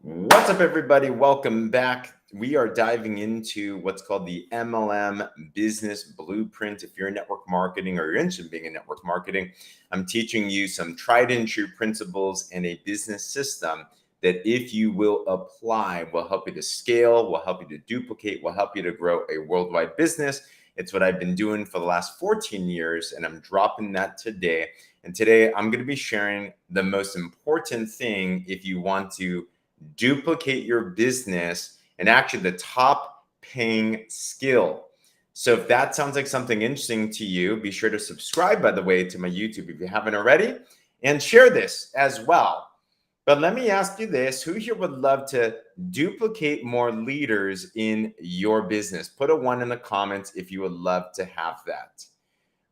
What's up, everybody? Welcome back. We are diving into what's called the MLM Business Blueprint. If you're in network marketing or you're interested in being in network marketing, I'm teaching you some tried and true principles and a business system that, if you will apply, will help you to scale, will help you to duplicate, will help you to grow a worldwide business. It's what I've been doing for the last 14 years, and I'm dropping that today. And today I'm going to be sharing the most important thing if you want to duplicate your business and actually the top paying skill. So if that sounds like something interesting to you, be sure to subscribe, by the way, to my YouTube if you haven't already, and share this as well. But let me ask you this: who here would love to duplicate more leaders in your business? Put a 1 in the comments if you would love to have that.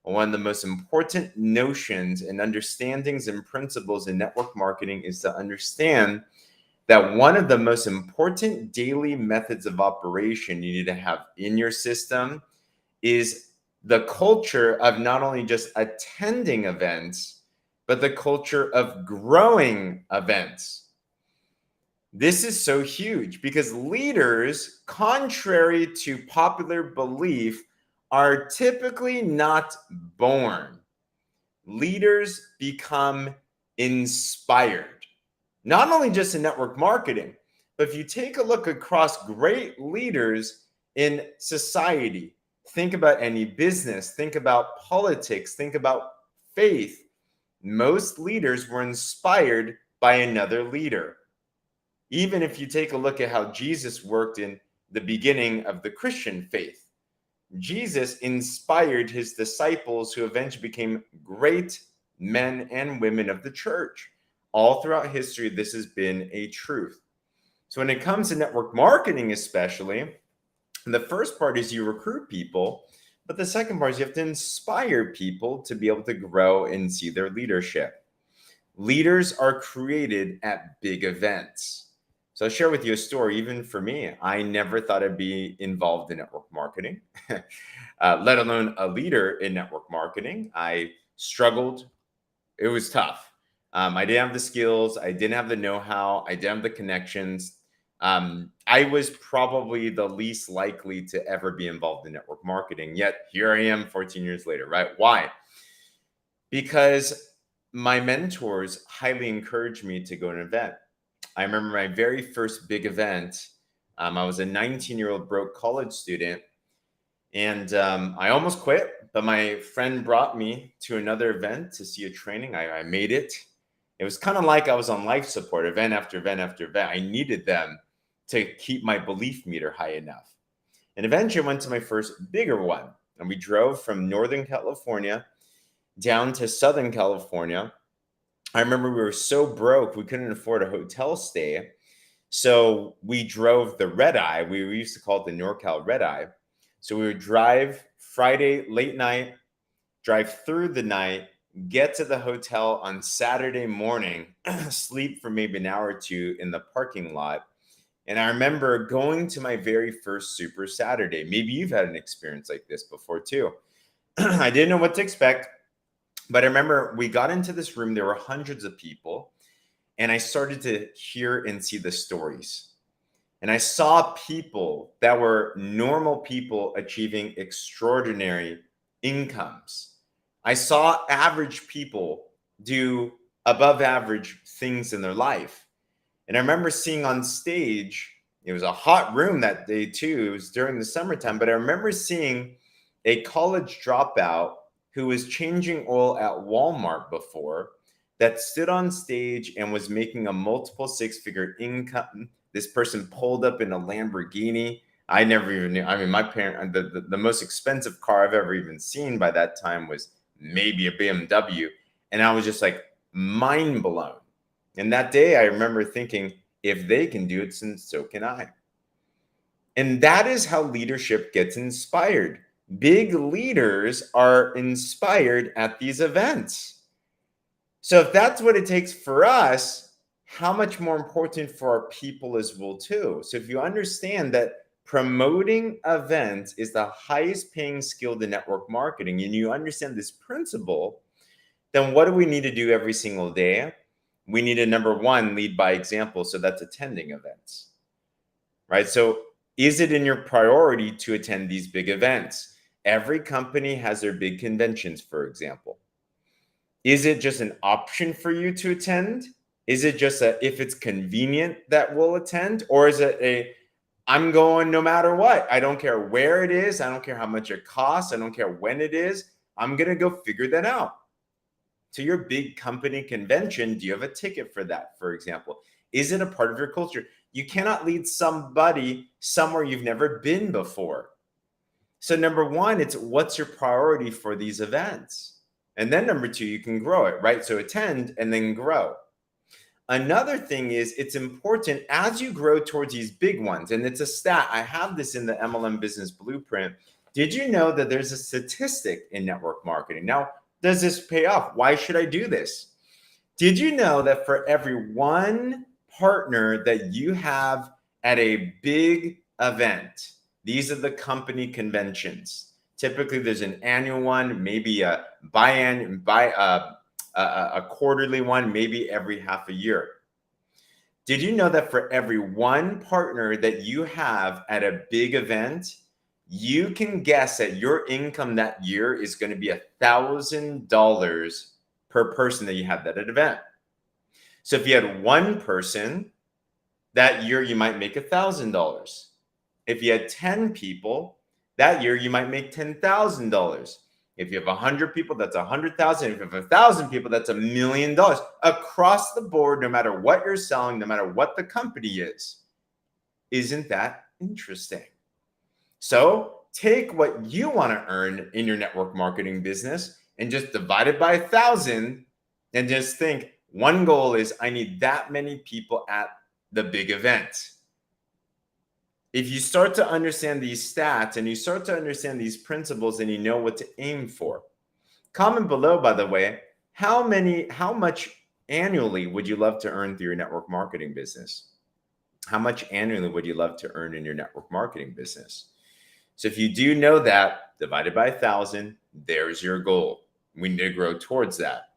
One of the most important notions and understandings and principles in network marketing is to understand that one of the most important daily methods of operation you need to have in your system is the culture of not only just attending events, but the culture of growing events. This is so huge because leaders, contrary to popular belief, are typically not born. Leaders become inspired. Not only just in network marketing, but if you take a look across great leaders in society, think about any business, think about politics, think about faith. Most leaders were inspired by another leader. Even if you take a look at how Jesus worked in the beginning of the Christian faith, Jesus inspired his disciples who eventually became great men and women of the church. All throughout history, this has been a truth. So when it comes to network marketing, especially, the first part is you recruit people, but the second part is you have to inspire people to be able to grow and see their leadership. Leaders are created at big events. So I'll share with you a story. Even for me, I never thought I'd be involved in network marketing, let alone a leader in network marketing. I struggled. It was tough. I didn't have the skills. I didn't have the know-how. I didn't have the connections. I was probably the least likely to ever be involved in network marketing. Yet here I am 14 years later, right? Why? Because my mentors highly encouraged me to go to an event. I remember my very first big event. I was a 19-year-old broke college student, and I almost quit, but my friend brought me to another event to see a training. I made it. It was kind of like I was on life support, event after event after event. I needed them to keep my belief meter high enough. And eventually I went to my first bigger one. And we drove from Northern California down to Southern California. I remember we were so broke, we couldn't afford a hotel stay. So we drove the red eye. We used to call it the NorCal red eye. So we would drive Friday late night, drive through the night, get to the hotel on Saturday morning, sleep for maybe an hour or two in the parking lot. And I remember going to my very first Super Saturday. Maybe you've had an experience like this before too. I didn't know what to expect, but I remember we got into this room. There were hundreds of people, and I started to hear and see the stories. And I saw people that were normal people achieving extraordinary incomes. I saw average people do above average things in their life. And I remember seeing on stage, it was a hot room that day too. It was during the summertime, but I remember seeing a college dropout who was changing oil at Walmart before, that stood on stage and was making a multiple six-figure income. This person pulled up in a Lamborghini. I never even knew. I mean, my parent, the most expensive car I've ever even seen by that time was maybe a BMW. And I was just like mind blown. And that day I remember thinking, if they can do it, then so can I. And that is how leadership gets inspired. Big leaders are inspired at these events. So if that's what it takes for us, how much more important for our people as well too. So if you understand that promoting events is the highest paying skill to network marketing, and you understand this principle, then what do we need to do every single day? We need a number one, lead by example. So that's attending events, right? So is it in your priority to attend these big events? Every company has their big conventions, for example. Is it just an option for you to attend? Is it just a if it's convenient that we'll attend? Or is it a I'm going no matter what? I don't care where it is. I don't care how much it costs. I don't care when it is. I'm going to go figure that out. To your big company convention, do you have a ticket for that, for example? Is it a part of your culture? You cannot lead somebody somewhere you've never been before. So number one, it's what's your priority for these events? And then number two, you can grow it, right? So attend and then grow. Another thing is it's important as you grow towards these big ones, and it's a stat. I have this in the MLM Business Blueprint. Did you know that there's a statistic in network marketing? Now, does this pay off? Why should I do this? Did you know that for every one partner that you have at a big event, these are the company conventions. Typically, there's an annual one, maybe a a quarterly one, maybe every half a year. Did you know that for every one partner that you have at a big event, you can guess that your income that year is going to be $1,000 per person that you have at an event? So if you had one person that year, you might make $1,000. If you had 10 people that year, you might make $10,000. If you have 100 people, that's 100,000. If you have 1,000 people, that's $1 million across the board, no matter what you're selling, no matter what the company is. Isn't that interesting? So take what you want to earn in your network marketing business and just divide it by 1,000 and just think one goal is I need that many people at the big event. If you start to understand these stats and you start to understand these principles and you know what to aim for. Comment below, by the way, how much annually would you love to earn through your network marketing business? How much annually would you love to earn in your network marketing business? So if you do know that, divided by 1,000, there's your goal. We need to grow towards that.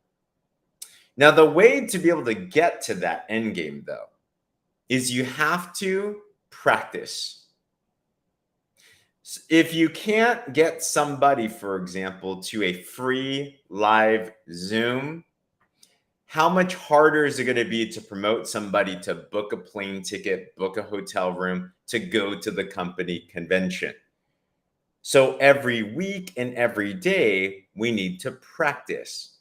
Now, the way to be able to get to that end game, though, is you have to practice. If you can't get somebody, for example, to a free live Zoom, how much harder is it going to be to promote somebody to book a plane ticket, book a hotel room, to go to the company convention? So every week and every day, we need to practice.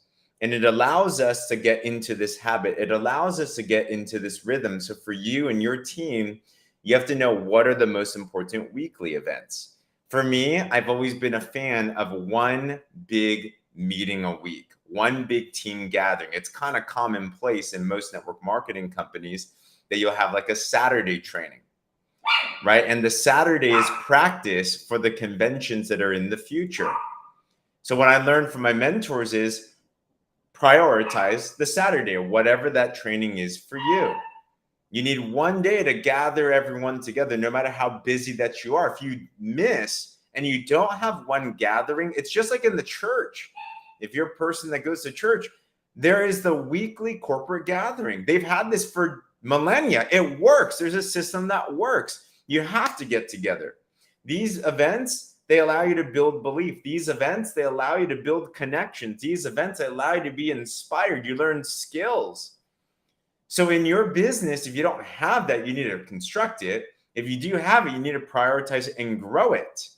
And it allows us to get into this habit. It allows us to get into this rhythm. So for you and your team, you have to know what are the most important weekly events. For me, I've always been a fan of one big meeting a week, one big team gathering. It's kind of commonplace in most network marketing companies that you'll have like a Saturday training, right? And the Saturday is practice for the conventions that are in the future. So what I learned from my mentors is prioritize the Saturday, whatever that training is for you. You need one day to gather everyone together, no matter how busy that you are. If you miss and you don't have one gathering, it's just like in the church. If you're a person that goes to church, there is the weekly corporate gathering. They've had this for millennia. It works. There's a system that works. You have to get together. These events, they allow you to build belief. These events, they allow you to build connections. These events, they allow you to be inspired. You learn skills. So in your business, if you don't have that, you need to construct it. If you do have it, you need to prioritize it and grow it.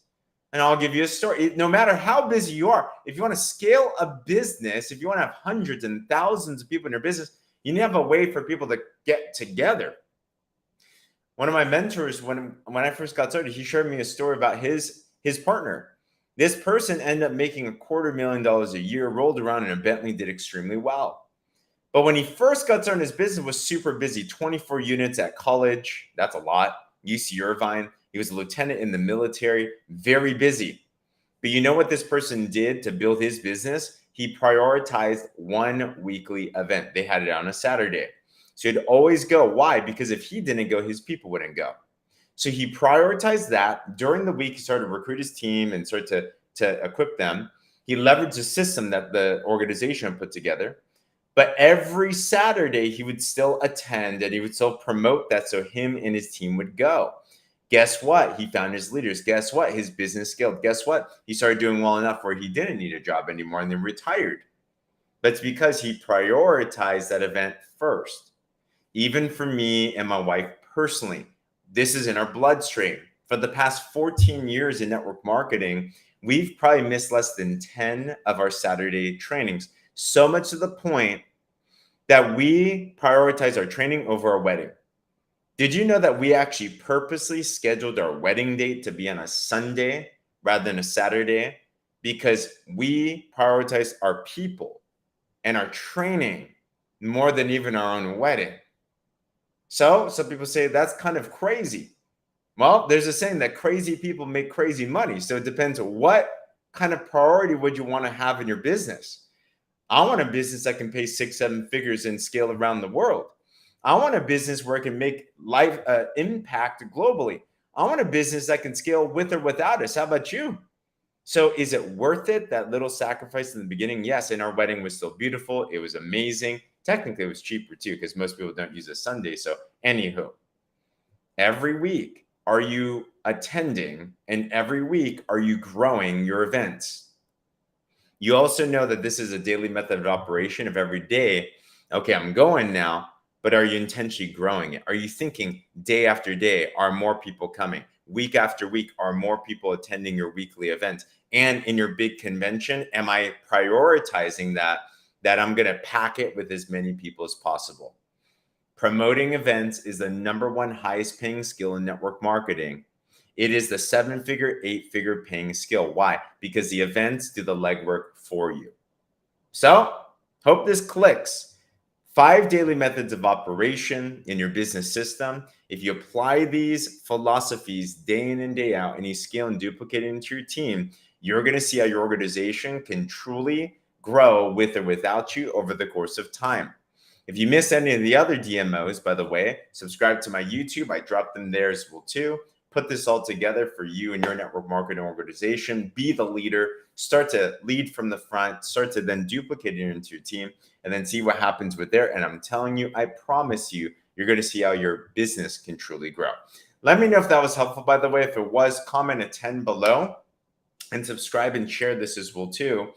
And I'll give you a story. No matter how busy you are, if you want to scale a business, if you want to have hundreds and thousands of people in your business, you need to have a way for people to get together. One of my mentors, when I first got started, he shared me a story about his partner. This person ended up making $250,000 a year, rolled around in a Bentley, did extremely well. But when he first got started, his business was super busy, 24 units at college. That's a lot. UC Irvine. He was a lieutenant in the military, very busy. But you know what this person did to build his business? He prioritized one weekly event. They had it on a Saturday. So he'd always go. Why? Because if he didn't go, his people wouldn't go. So he prioritized that. During the week, he started to recruit his team and started to equip them. He leveraged a system that the organization put together. But every Saturday, he would still attend and he would still promote that so him and his team would go. Guess what? He found his leaders. Guess what? His business scaled. Guess what? He started doing well enough where he didn't need a job anymore and then retired. But it's because he prioritized that event first. Even for me and my wife personally, this is in our bloodstream. For the past 14 years in network marketing, we've probably missed less than 10 of our Saturday trainings. So much to the point that we prioritize our training over our wedding. Did you know that we actually purposely scheduled our wedding date to be on a Sunday rather than a Saturday? Because we prioritize our people and our training more than even our own wedding. So some people say that's kind of crazy. Well, there's a saying that crazy people make crazy money. So it depends on what kind of priority would you want to have in your business. I want a business that can pay 6-7 figures and scale around the world. I want a business where I can make life impact globally. I want a business that can scale with or without us. How about you? So is it worth it, that little sacrifice in the beginning? Yes, and our wedding was still beautiful. It was amazing. Technically, it was cheaper too because most people don't use a Sunday. So anywho, every week, are you attending? And every week, are you growing your events? You also know that this is a daily method of operation of every day. Okay, I'm going now, but are you intentionally growing it? Are you thinking day after day, are more people coming? Week after week, are more people attending your weekly events? And in your big convention, am I prioritizing that I'm going to pack it with as many people as possible? Promoting events is the number one highest paying skill in network marketing. It is the 7-figure, 8-figure paying skill. Why? Because the events do the legwork for you. So, hope this clicks. 5 daily methods of operation in your business system. If you apply these philosophies day in and day out and you scale and duplicate it into your team, you're going to see how your organization can truly grow with or without you over the course of time. If you missed any of the other DMOs, by the way, subscribe to my YouTube. I drop them there as well too. Put this all together for you and your network marketing organization. Be the leader. Start to lead from the front. Start to then duplicate it into your team and then see what happens with there. And I'm telling you, I promise you, you're going to see how your business can truly grow. Let me know if that was helpful, by the way. If it was, comment a 10 below and subscribe and share this as well too.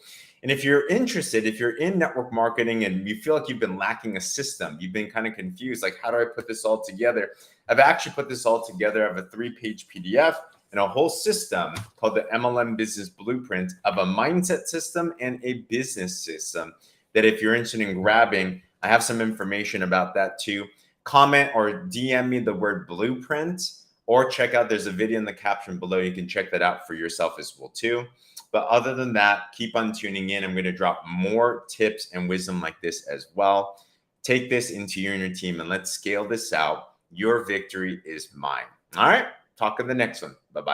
And if you're interested, if you're in network marketing and you feel like you've been lacking a system, you've been kind of confused, like how do I put this all together? I've actually put this all together. I have a 3-page PDF and a whole system called the MLM Business Blueprint of a mindset system and a business system that if you're interested in grabbing, I have some information about that too. Comment or DM me the word blueprint or check out, there's a video in the caption below. You can check that out for yourself as well too. But other than that, keep on tuning in. I'm going to drop more tips and wisdom like this as well. Take this into you and your team and let's scale this out. Your victory is mine. All right. Talk in the next one. Bye-bye.